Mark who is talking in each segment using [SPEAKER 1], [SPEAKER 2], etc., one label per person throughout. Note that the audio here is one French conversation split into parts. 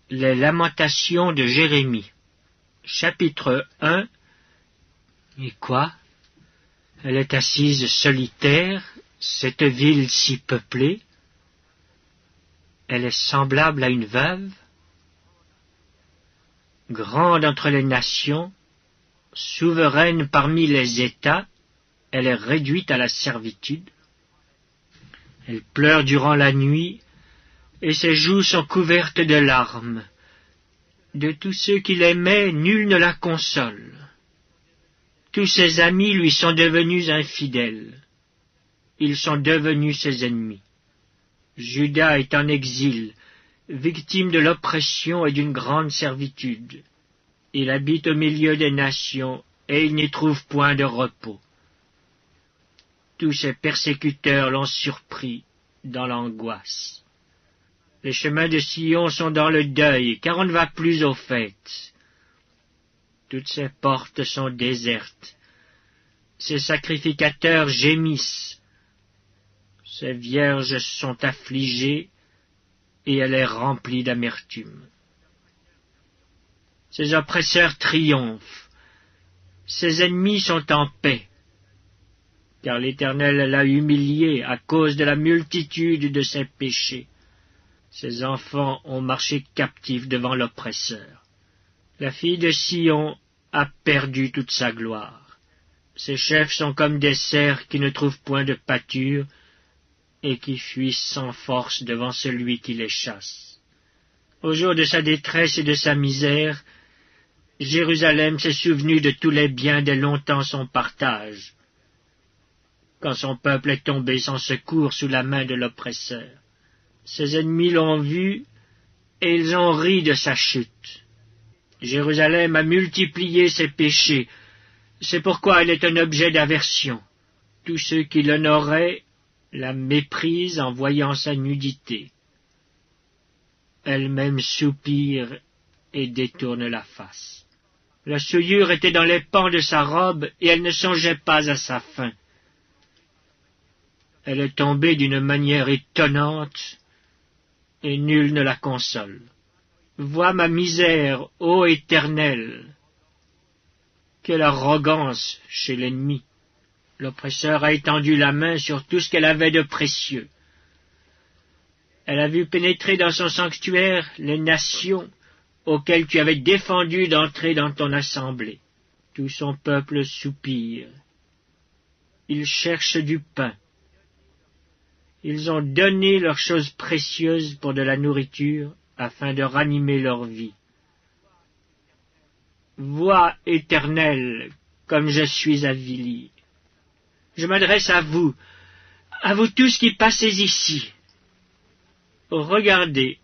[SPEAKER 1] Les lamentations de Jérémie. Chapitre 1. Et quoi? Elle est assise solitaire, cette ville si peuplée. Elle est semblable à une veuve. Grande entre les nations, souveraine parmi les États, elle est réduite à la servitude. Elle pleure durant la nuit, et ses joues sont couvertes de larmes. De tous ceux qui l'aimaient, nul ne la console. Tous ses amis lui sont devenus infidèles. Ils sont devenus ses ennemis. Juda est en exil, victime de l'oppression et d'une grande servitude. Il habite au milieu des nations, et il n'y trouve point de repos. Tous ses persécuteurs l'ont surpris dans l'angoisse. Les chemins de Sion sont dans le deuil, car on ne va plus aux fêtes. Toutes ses portes sont désertes. Ses sacrificateurs gémissent. Ses vierges sont affligées, et elle est remplie d'amertume. Ses oppresseurs triomphent. Ses ennemis sont en paix, car l'Éternel l'a humiliée à cause de la multitude de ses péchés. Ses enfants ont marché captifs devant l'oppresseur. La fille de Sion a perdu toute sa gloire. Ses chefs sont comme des cerfs qui ne trouvent point de pâture et qui fuient sans force devant celui qui les chasse. Au jour de sa détresse et de sa misère, Jérusalem s'est souvenue de tous les biens dès longtemps son partage, quand son peuple est tombé sans secours sous la main de l'oppresseur. Ses ennemis l'ont vu, et ils ont ri de sa chute. Jérusalem a multiplié ses péchés, c'est pourquoi elle est un objet d'aversion. Tous ceux qui l'honoraient la méprisent en voyant sa nudité. Elle-même soupire et détourne la face. La souillure était dans les pans de sa robe, et elle ne songeait pas à sa fin. Elle est tombée d'une manière étonnante, et nul ne la console. Vois ma misère, ô Éternel! Quelle arrogance chez l'ennemi! L'oppresseur a étendu la main sur tout ce qu'elle avait de précieux. Elle a vu pénétrer dans son sanctuaire les nations auxquelles tu avais défendu d'entrer dans ton assemblée. Tout son peuple soupire. Il cherche du pain. Ils ont donné leurs choses précieuses pour de la nourriture, afin de ranimer leur vie. Vois, Éternel, comme je suis avili. Je m'adresse à vous tous qui passez ici. Regardez,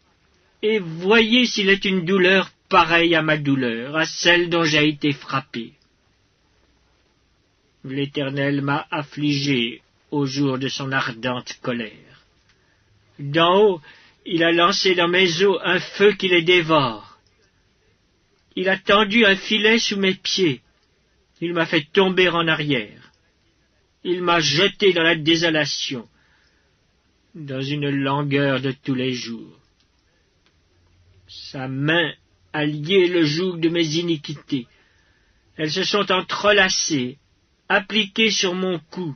[SPEAKER 1] et voyez s'il est une douleur pareille à ma douleur, à celle dont j'ai été frappé. L'Éternel m'a affligé au jour de son ardente colère. D'en haut, il a lancé dans mes os un feu qui les dévore. Il a tendu un filet sous mes pieds. Il m'a fait tomber en arrière. Il m'a jeté dans la désolation, dans une langueur de tous les jours. Sa main a lié le joug de mes iniquités. Elles se sont entrelacées, appliquées sur mon cou.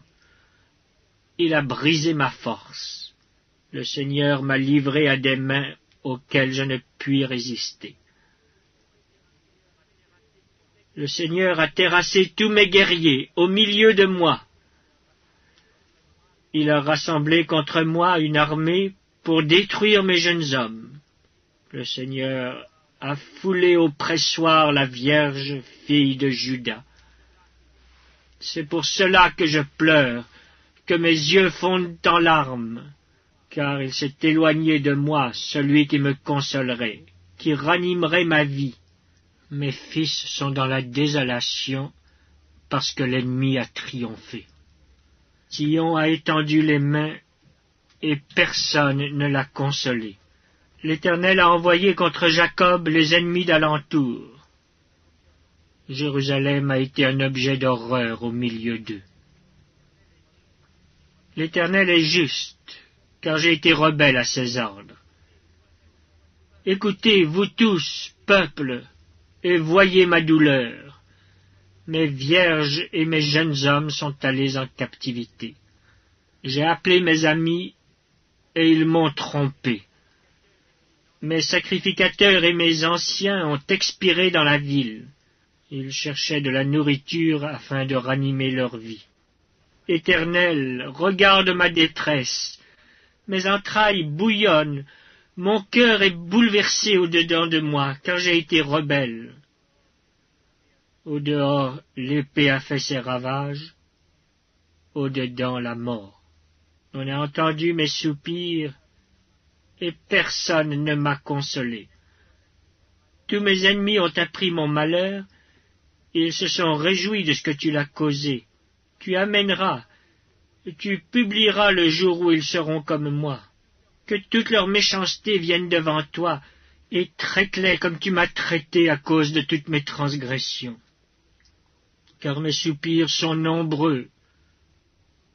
[SPEAKER 1] Il a brisé ma force. Le Seigneur m'a livré à des mains auxquelles je ne puis résister. Le Seigneur a terrassé tous mes guerriers au milieu de moi. Il a rassemblé contre moi une armée pour détruire mes jeunes hommes. Le Seigneur a foulé au pressoir la Vierge, fille de Juda. C'est pour cela que je pleure, que mes yeux fondent en larmes, car il s'est éloigné de moi celui qui me consolerait, qui ranimerait ma vie. Mes fils sont dans la désolation, parce que l'ennemi a triomphé. Sion a étendu les mains, et personne ne l'a consolé. L'Éternel a envoyé contre Jacob les ennemis d'alentour. Jérusalem a été un objet d'horreur au milieu d'eux. L'Éternel est juste, car j'ai été rebelle à ses ordres. Écoutez, vous tous, peuple, et voyez ma douleur. Mes vierges et mes jeunes hommes sont allés en captivité. J'ai appelé mes amis, et ils m'ont trompé. Mes sacrificateurs et mes anciens ont expiré dans la ville. Ils cherchaient de la nourriture afin de ranimer leur vie. Éternel, regarde ma détresse. Mes entrailles bouillonnent. Mon cœur est bouleversé au-dedans de moi, car j'ai été rebelle. Au-dehors, l'épée a fait ses ravages. Au-dedans, la mort. On a entendu mes soupirs, et personne ne m'a consolé. Tous mes ennemis ont appris mon malheur, et ils se sont réjouis de ce que tu l'as causé. Tu amèneras, et tu publieras le jour où ils seront comme moi. Que toute leur méchanceté vienne devant toi, et traite-les comme tu m'as traité à cause de toutes mes transgressions. Car mes soupirs sont nombreux,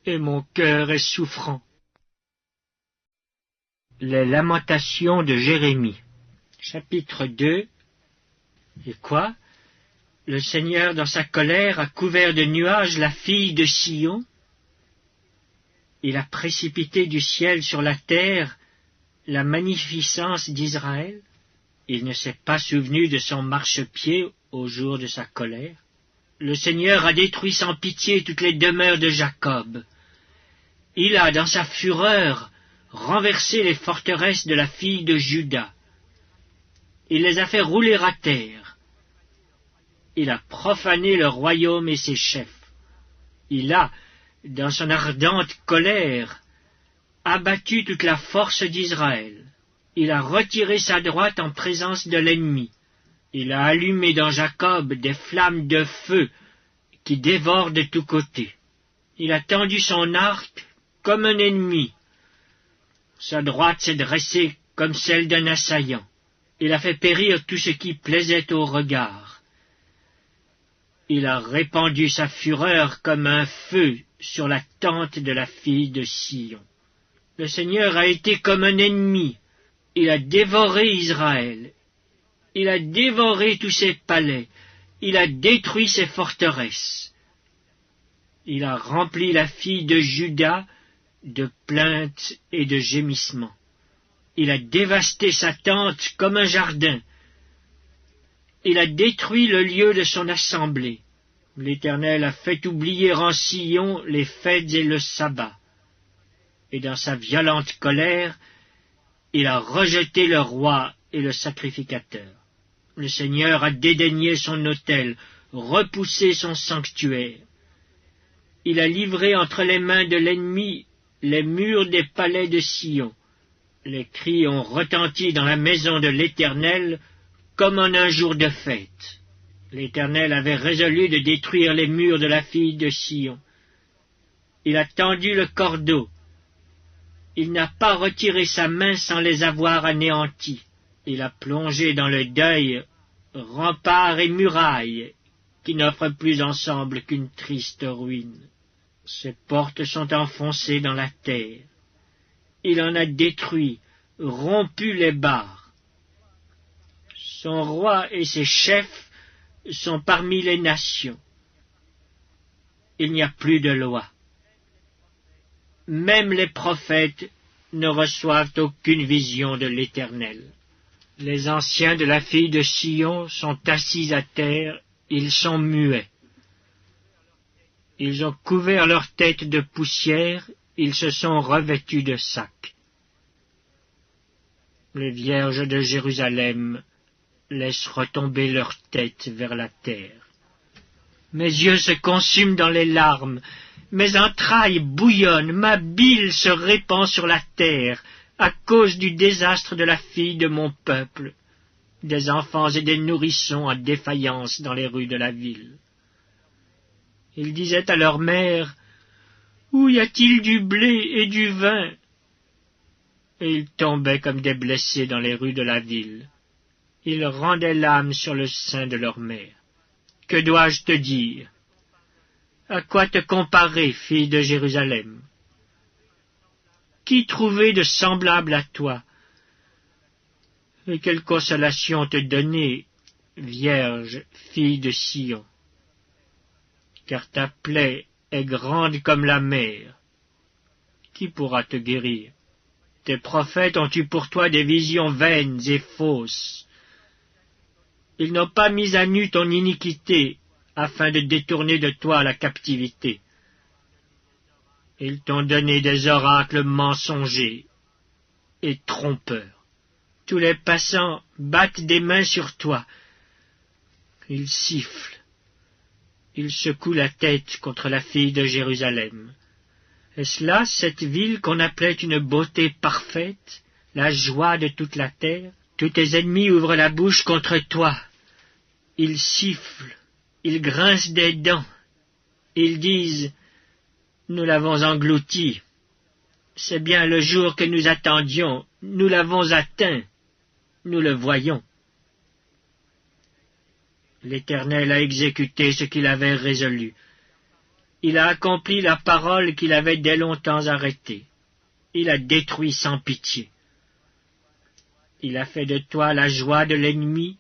[SPEAKER 1] et mon cœur est souffrant. Les lamentations de Jérémie. Chapitre 2. Et quoi? Le Seigneur, dans sa colère, a couvert de nuages la fille de Sion. Il a précipité du ciel sur la terre la magnificence d'Israël. Il ne s'est pas souvenu de son marchepied au jour de sa colère. Le Seigneur a détruit sans pitié toutes les demeures de Jacob. Il a, dans sa fureur, renversé les forteresses de la fille de Juda. Il les a fait rouler à terre. Il a profané le royaume et ses chefs. Il a, dans son ardente colère, abattu toute la force d'Israël. Il a retiré sa droite en présence de l'ennemi. Il a allumé dans Jacob des flammes de feu qui dévorent de tous côtés. Il a tendu son arc comme un ennemi. Sa droite s'est dressée comme celle d'un assaillant. Il a fait périr tout ce qui plaisait au regard. Il a répandu sa fureur comme un feu sur la tente de la fille de Sion. Le Seigneur a été comme un ennemi. Il a dévoré Israël. Il a dévoré tous ses palais. Il a détruit ses forteresses. Il a rempli la fille de Juda de plaintes et de gémissements. Il a dévasté sa tente comme un jardin. Il a détruit le lieu de son assemblée. L'Éternel a fait oublier en Sion les fêtes et le sabbat. Et dans sa violente colère, il a rejeté le roi et le sacrificateur. Le Seigneur a dédaigné son autel, repoussé son sanctuaire. Il a livré entre les mains de l'ennemi les murs des palais de Sion. Les cris ont retenti dans la maison de l'Éternel comme en un jour de fête. L'Éternel avait résolu de détruire les murs de la fille de Sion. Il a tendu le cordeau. Il n'a pas retiré sa main sans les avoir anéantis. Il a plongé dans le deuil remparts et murailles qui n'offrent plus ensemble qu'une triste ruine. Ses portes sont enfoncées dans la terre. Il en a détruit, rompu les barres. Son roi et ses chefs sont parmi les nations. Il n'y a plus de loi. Même les prophètes ne reçoivent aucune vision de l'Éternel. Les anciens de la fille de Sion sont assis à terre, ils sont muets. Ils ont couvert leur tête de poussière, ils se sont revêtus de sacs. Les vierges de Jérusalem laissent retomber leur tête vers la terre. Mes yeux se consument dans les larmes, mes entrailles bouillonnent, ma bile se répand sur la terre, à cause du désastre de la fille de mon peuple, des enfants et des nourrissons en défaillance dans les rues de la ville. Ils disaient à leur mère, « Où y a-t-il du blé et du vin ?» Et ils tombaient comme des blessés dans les rues de la ville. Ils rendaient l'âme sur le sein de leur mère. Que dois-je te dire? À quoi te comparer, fille de Jérusalem? Qui trouver de semblable à toi? Et quelle consolation te donner, Vierge, fille de Sion, car ta plaie est grande comme la mer. Qui pourra te guérir? Tes prophètes ont eu pour toi des visions vaines et fausses. Ils n'ont pas mis à nu ton iniquité, afin de détourner de toi la captivité. Ils t'ont donné des oracles mensongers et trompeurs. Tous les passants battent des mains sur toi. Ils sifflent. Ils secouent la tête contre la fille de Jérusalem. Est-ce là cette ville qu'on appelait une beauté parfaite, la joie de toute la terre? Tous tes ennemis ouvrent la bouche contre toi. Ils sifflent, ils grincent des dents. Ils disent, nous l'avons englouti. C'est bien le jour que nous attendions, nous l'avons atteint, nous le voyons. L'Éternel a exécuté ce qu'il avait résolu. Il a accompli la parole qu'il avait dès longtemps arrêtée. Il a détruit sans pitié. Il a fait de toi la joie de l'ennemi.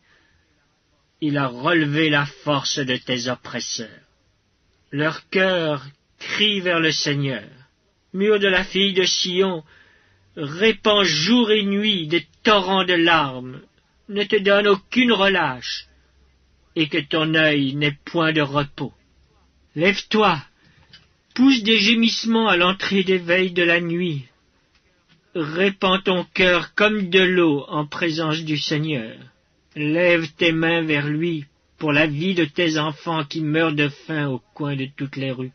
[SPEAKER 1] Il a relevé la force de tes oppresseurs. Leur cœur crie vers le Seigneur. Mur de la fille de Sion, répand jour et nuit des torrents de larmes, ne te donne aucune relâche, et que ton œil n'ait point de repos. Lève-toi, pousse des gémissements à l'entrée des veilles de la nuit. Répands ton cœur comme de l'eau en présence du Seigneur. Lève tes mains vers lui pour la vie de tes enfants qui meurent de faim au coin de toutes les rues.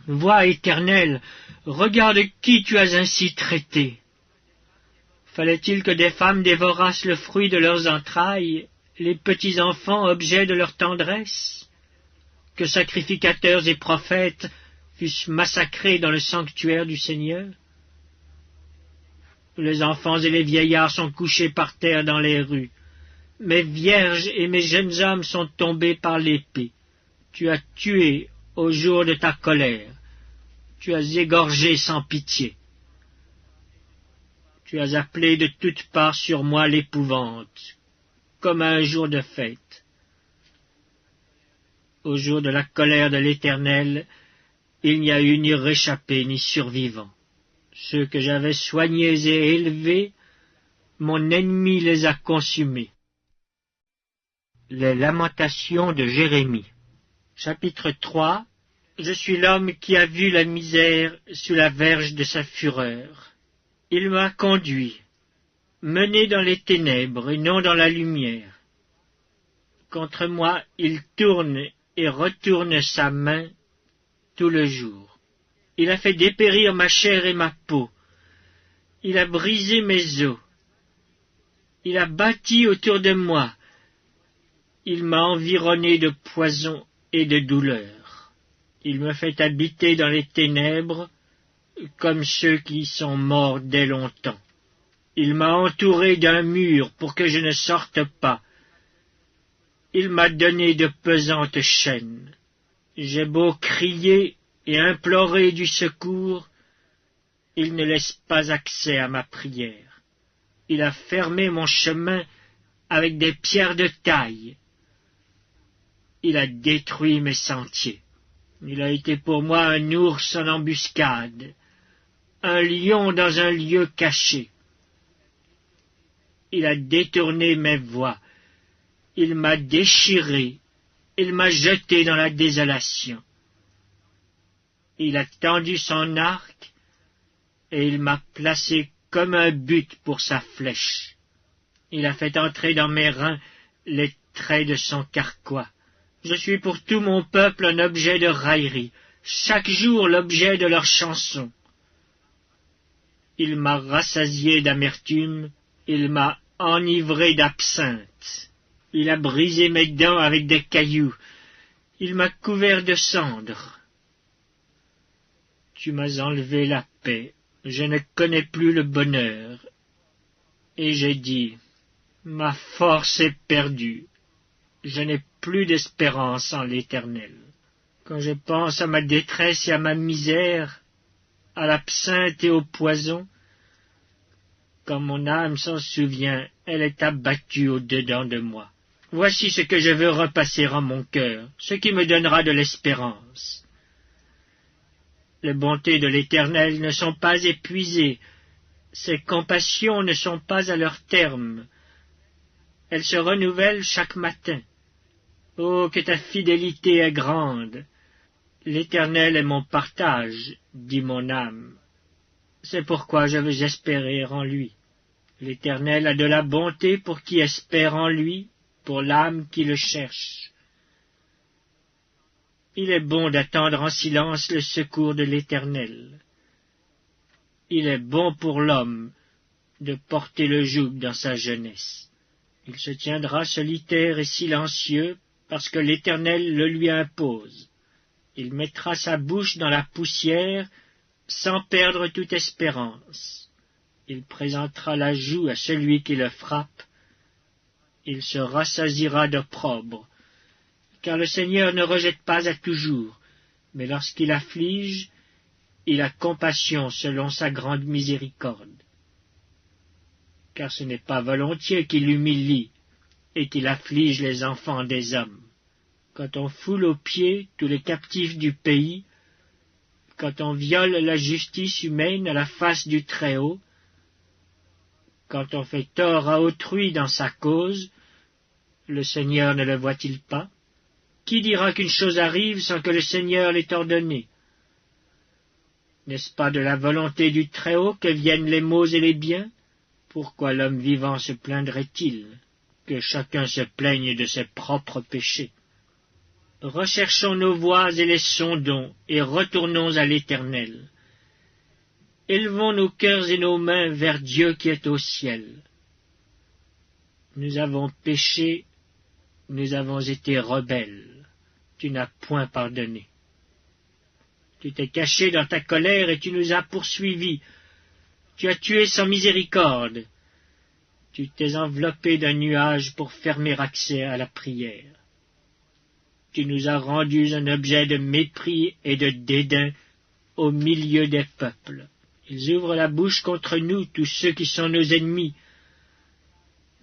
[SPEAKER 1] Vois, Éternel, regarde qui tu as ainsi traité. Fallait-il que des femmes dévorassent le fruit de leurs entrailles, les petits enfants objets de leur tendresse? Que sacrificateurs et prophètes fussent massacrés dans le sanctuaire du Seigneur? Les enfants et les vieillards sont couchés par terre dans les rues. Mes vierges et mes jeunes hommes sont tombés par l'épée. Tu as tué au jour de ta colère. Tu as égorgé sans pitié. Tu as appelé de toutes parts sur moi l'épouvante, comme à un jour de fête. Au jour de la colère de l'Éternel, il n'y a eu ni réchappé ni survivant. Ceux que j'avais soignés et élevés, mon ennemi les a consumés. Les lamentations de Jérémie. Chapitre 3. Je suis l'homme qui a vu la misère sous la verge de sa fureur. Il m'a conduit, mené dans les ténèbres et non dans la lumière. Contre moi, il tourne et retourne sa main tout le jour. Il a fait dépérir ma chair et ma peau. Il a brisé mes os. Il a bâti autour de moi. Il m'a environné de poison et de douleur. Il me fait habiter dans les ténèbres, comme ceux qui sont morts dès longtemps. Il m'a entouré d'un mur pour que je ne sorte pas. Il m'a donné de pesantes chaînes. J'ai beau crier et implorer du secours, il ne laisse pas accès à ma prière. Il a fermé mon chemin avec des pierres de taille. Il a détruit mes sentiers. Il a été pour moi un ours en embuscade, un lion dans un lieu caché. Il a détourné mes voies. Il m'a déchiré. Il m'a jeté dans la désolation. Il a tendu son arc et il m'a placé comme un but pour sa flèche. Il a fait entrer dans mes reins les traits de son carquois. Je suis pour tout mon peuple un objet de raillerie, chaque jour l'objet de leurs chansons. Il m'a rassasié d'amertume, il m'a enivré d'absinthe. Il a brisé mes dents avec des cailloux, il m'a couvert de cendres. Tu m'as enlevé la paix, je ne connais plus le bonheur. Et j'ai dit, ma force est perdue, je n'ai plus d'espérance en l'Éternel. Quand je pense à ma détresse et à ma misère, à l'absinthe et au poison, Quand mon âme s'en souvient, elle est abattue au-dedans de moi. Voici ce que je veux repasser en mon cœur, ce qui me donnera de l'espérance. Les bontés de l'Éternel ne sont pas épuisées, ses compassions ne sont pas à leur terme. Elles se renouvellent chaque matin. Oh, que ta fidélité est grande! L'Éternel est mon partage, dit mon âme. C'est pourquoi je veux espérer en lui. L'Éternel a de la bonté pour qui espère en lui, pour l'âme qui le cherche. Il est bon d'attendre en silence le secours de l'Éternel. Il est bon pour l'homme de porter le joug dans sa jeunesse. Il se tiendra solitaire et silencieux parce que l'Éternel le lui impose. Il mettra sa bouche dans la poussière sans perdre toute espérance. Il présentera la joue à celui qui le frappe. Il se rassasiera d'opprobre. Car le Seigneur ne rejette pas à toujours, mais lorsqu'il afflige, il a compassion selon sa grande miséricorde. Car ce n'est pas volontiers qu'il humilie et qu'il afflige les enfants des hommes. Quand on foule aux pieds tous les captifs du pays, quand on viole la justice humaine à la face du Très-Haut, quand on fait tort à autrui dans sa cause, le Seigneur ne le voit-il pas? Qui dira qu'une chose arrive sans que le Seigneur l'ait ordonnée? N'est-ce pas de la volonté du Très-Haut que viennent les maux et les biens? Pourquoi l'homme vivant se plaindrait-il? Que chacun se plaigne de ses propres péchés. Recherchons nos voies et les sondons, et retournons à l'Éternel. Élevons nos cœurs et nos mains vers Dieu qui est au ciel. Nous avons péché, nous avons été rebelles. Tu n'as point pardonné. Tu t'es caché dans ta colère et tu nous as poursuivis. Tu as tué sans miséricorde. Tu t'es enveloppé d'un nuage pour fermer accès à la prière. Tu nous as rendus un objet de mépris et de dédain au milieu des peuples. Ils ouvrent la bouche contre nous, tous ceux qui sont nos ennemis.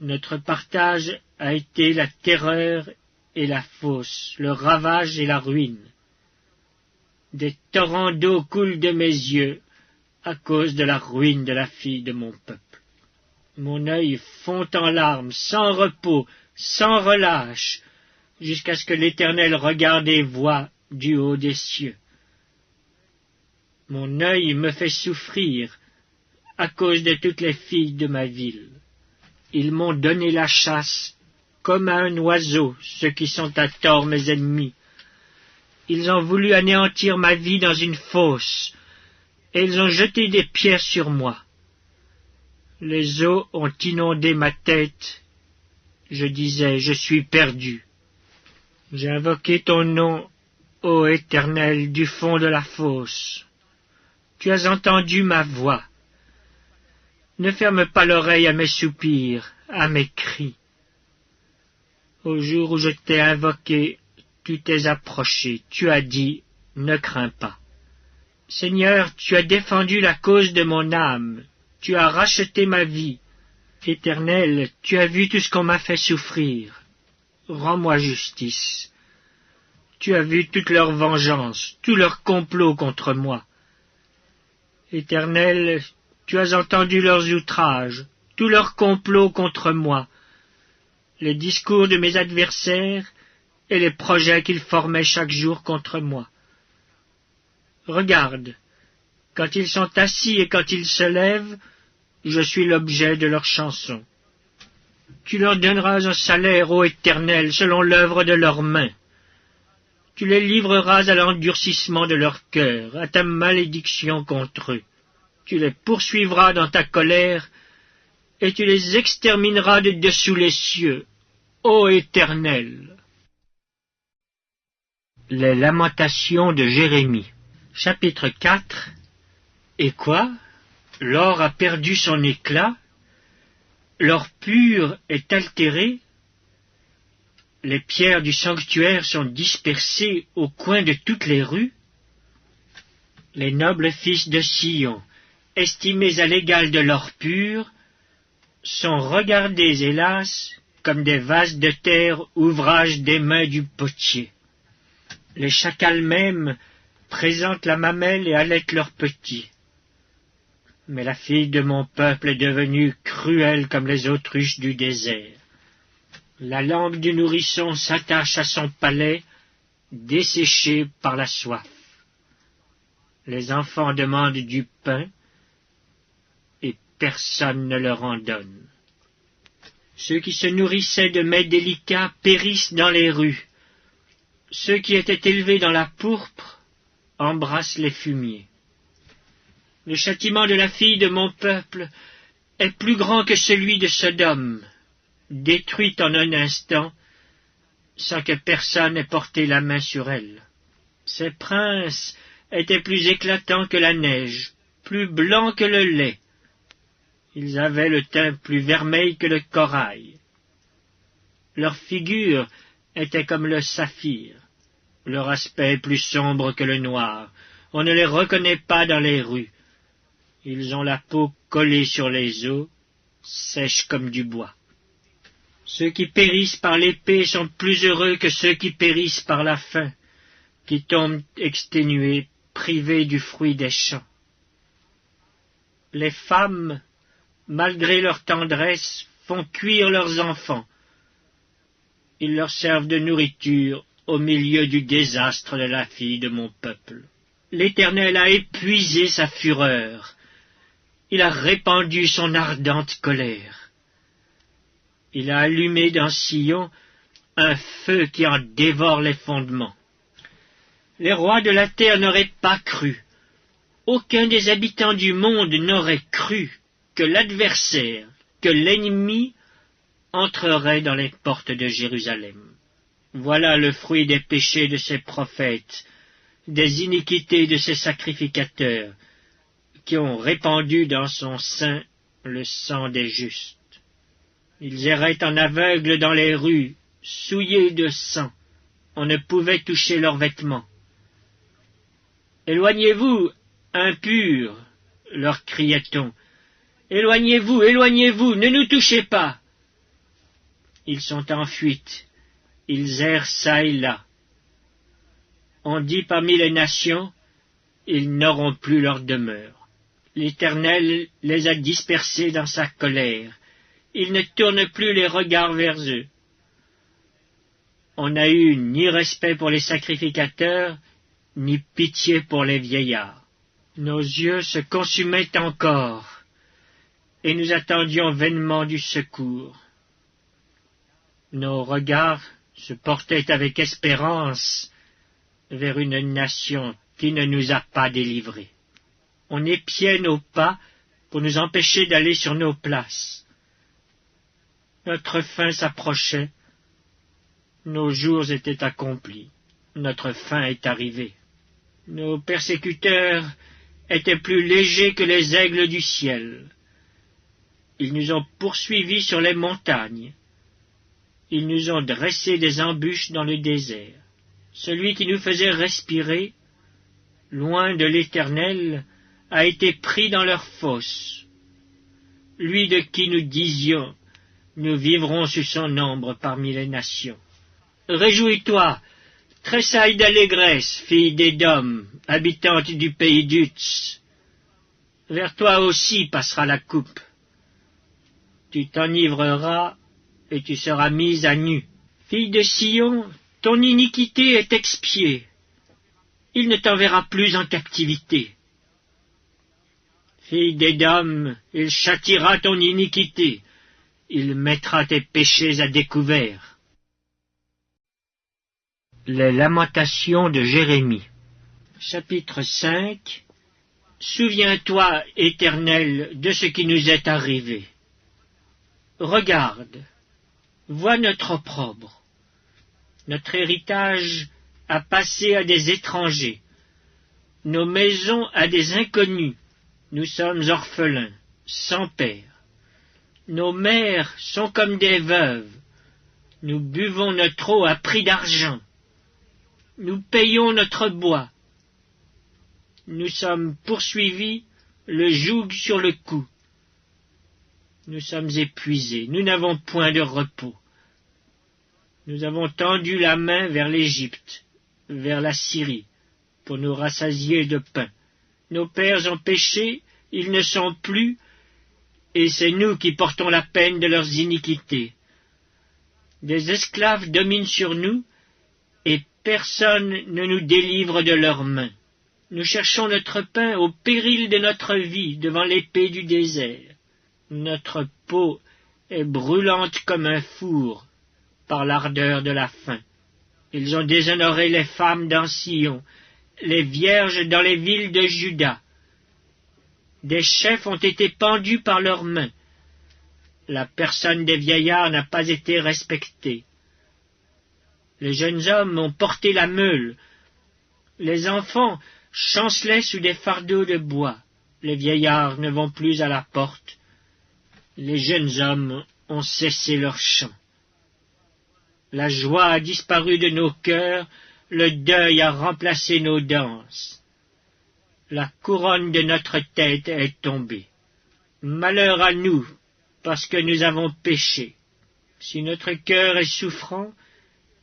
[SPEAKER 1] Notre partage a été la terreur et la fosse, le ravage et la ruine. Des torrents d'eau coulent de mes yeux à cause de la ruine de la fille de mon peuple. Mon œil fond en larmes, sans repos, sans relâche, jusqu'à ce que l'Éternel regarde et voie du haut des cieux. Mon œil me fait souffrir à cause de toutes les filles de ma ville. Ils m'ont donné la chasse comme à un oiseau, ceux qui sont à tort mes ennemis. Ils ont voulu anéantir ma vie dans une fosse, et ils ont jeté des pierres sur moi. Les eaux ont inondé ma tête. Je disais, je suis perdu. J'ai invoqué ton nom, ô Éternel, du fond de la fosse. Tu as entendu ma voix. Ne ferme pas l'oreille à mes soupirs, à mes cris. Au jour où je t'ai invoqué, tu t'es approché, tu as dit, ne crains pas. Seigneur, tu as défendu la cause de mon âme, tu as racheté ma vie. Éternel, tu as vu tout ce qu'on m'a fait souffrir. Rends-moi justice. Tu as vu toute leur vengeance, tout leur complot contre moi. Éternel, tu as entendu leurs outrages, tout leur complot contre moi, les discours de mes adversaires et les projets qu'ils formaient chaque jour contre moi. Regarde, quand ils sont assis et quand ils se lèvent, je suis l'objet de leurs chansons. Tu leur donneras un salaire, ô Éternel, selon l'œuvre de leurs mains. Tu les livreras à l'endurcissement de leur cœur, à ta malédiction contre eux. Tu les poursuivras dans ta colère, et tu les extermineras de dessous les cieux, ô Éternel. Les lamentations de Jérémie. Chapitre 4. Et quoi? L'or a perdu son éclat? L'or pur est altéré? Les pierres du sanctuaire sont dispersées au coin de toutes les rues? Les nobles fils de Sion, estimés à l'égal de l'or pur, sont regardés, hélas, comme des vases de terre, ouvrage des mains du potier. Les chacals même présentent la mamelle et allaitent leurs petits. Mais la fille de mon peuple est devenue cruelle comme les autruches du désert. La langue du nourrisson s'attache à son palais, desséché par la soif. Les enfants demandent du pain, et personne ne leur en donne. Ceux qui se nourrissaient de mets délicats périssent dans les rues. Ceux qui étaient élevés dans la pourpre embrassent les fumiers. Le châtiment de la fille de mon peuple est plus grand que celui de Sodome, détruite en un instant, sans que personne ait porté la main sur elle. Ses princes étaient plus éclatants que la neige, plus blancs que le lait. Ils avaient le teint plus vermeil que le corail. Leur figure était comme le saphir, leur aspect plus sombre que le noir. On ne les reconnaît pas dans les rues. Ils ont la peau collée sur les os, sèche comme du bois. Ceux qui périssent par l'épée sont plus heureux que ceux qui périssent par la faim, qui tombent exténués, privés du fruit des champs. Les femmes, malgré leur tendresse, font cuire leurs enfants. Ils leur servent de nourriture au milieu du désastre de la fille de mon peuple. L'Éternel a épuisé sa fureur. Il a répandu son ardente colère. Il a allumé dans Sion un feu qui en dévore les fondements. Les rois de la terre n'auraient pas cru. Aucun des habitants du monde n'aurait cru que l'adversaire, que l'ennemi entrerait dans les portes de Jérusalem. Voilà le fruit des péchés de ses prophètes, des iniquités de ses sacrificateurs, qui ont répandu dans son sein le sang des justes. Ils erraient en aveugles dans les rues, souillés de sang. On ne pouvait toucher leurs vêtements. « Éloignez-vous, impurs !» leur criait-on. « Éloignez-vous, éloignez-vous, ne nous touchez pas !» Ils sont en fuite, ils errent çà et là. On dit parmi les nations, ils n'auront plus leur demeure. L'Éternel les a dispersés dans sa colère. Il ne tourne plus les regards vers eux. On n'a eu ni respect pour les sacrificateurs, ni pitié pour les vieillards. Nos yeux se consumaient encore, et nous attendions vainement du secours. Nos regards se portaient avec espérance vers une nation qui ne nous a pas délivrés. On épiait nos pas pour nous empêcher d'aller sur nos places. Notre fin s'approchait, nos jours étaient accomplis, notre fin est arrivée. Nos persécuteurs étaient plus légers que les aigles du ciel. Ils nous ont poursuivis sur les montagnes. Ils nous ont dressé des embûches dans le désert. Celui qui nous faisait respirer, loin de l'Éternel, a été pris dans leur fosse. Lui de qui nous disions, nous vivrons sous son ombre parmi les nations. Réjouis-toi, tressaille d'allégresse, fille d'Édom, habitante du pays d'Utz. Vers toi aussi passera la coupe. Tu t'enivreras et tu seras mise à nu. Fille de Sion, ton iniquité est expiée. Il ne t'enverra plus en captivité. Fille d'Édom, il châtiera ton iniquité. Il mettra tes péchés à découvert. Les lamentations de Jérémie. Chapitre 5. Souviens-toi, Éternel, de ce qui nous est arrivé. Regarde, vois notre opprobre. Notre héritage a passé à des étrangers, nos maisons à des inconnus. Nous sommes orphelins, sans père. Nos mères sont comme des veuves. Nous buvons notre eau à prix d'argent. Nous payons notre bois. Nous sommes poursuivis, le joug sur le cou. Nous sommes épuisés, nous n'avons point de repos. Nous avons tendu la main vers l'Égypte, vers la Syrie, pour nous rassasier de pain. Nos pères ont péché, ils ne sont plus, et c'est nous qui portons la peine de leurs iniquités. Des esclaves dominent sur nous, et personne ne nous délivre de leurs mains. Nous cherchons notre pain au péril de notre vie devant l'épée du désert. Notre peau est brûlante comme un four par l'ardeur de la faim. Ils ont déshonoré les femmes dans Sion, les vierges dans les villes de Juda. Des chefs ont été pendus par leurs mains. La personne des vieillards n'a pas été respectée. Les jeunes hommes ont porté la meule. Les enfants chancelaient sous des fardeaux de bois. Les vieillards ne vont plus à la porte. Les jeunes hommes ont cessé leur chant. La joie a disparu de nos cœurs, le deuil a remplacé nos danses. La couronne de notre tête est tombée. Malheur à nous, parce que nous avons péché. Si notre cœur est souffrant,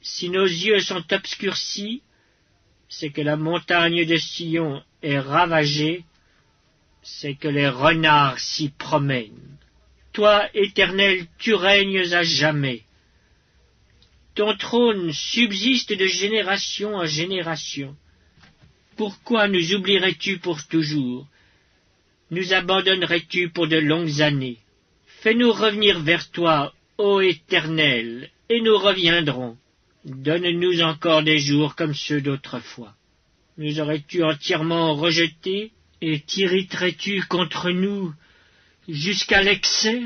[SPEAKER 1] si nos yeux sont obscurcis, c'est que la montagne de Sion est ravagée, c'est que les renards s'y promènent. Toi, Éternel, tu règnes à jamais. Ton trône subsiste de génération en génération. Pourquoi nous oublierais-tu pour toujours? Nous abandonnerais-tu pour de longues années? Fais-nous revenir vers toi, ô Éternel, et nous reviendrons. Donne-nous encore des jours comme ceux d'autrefois. Nous aurais-tu entièrement rejetés, et t'irriterais-tu contre nous jusqu'à l'excès?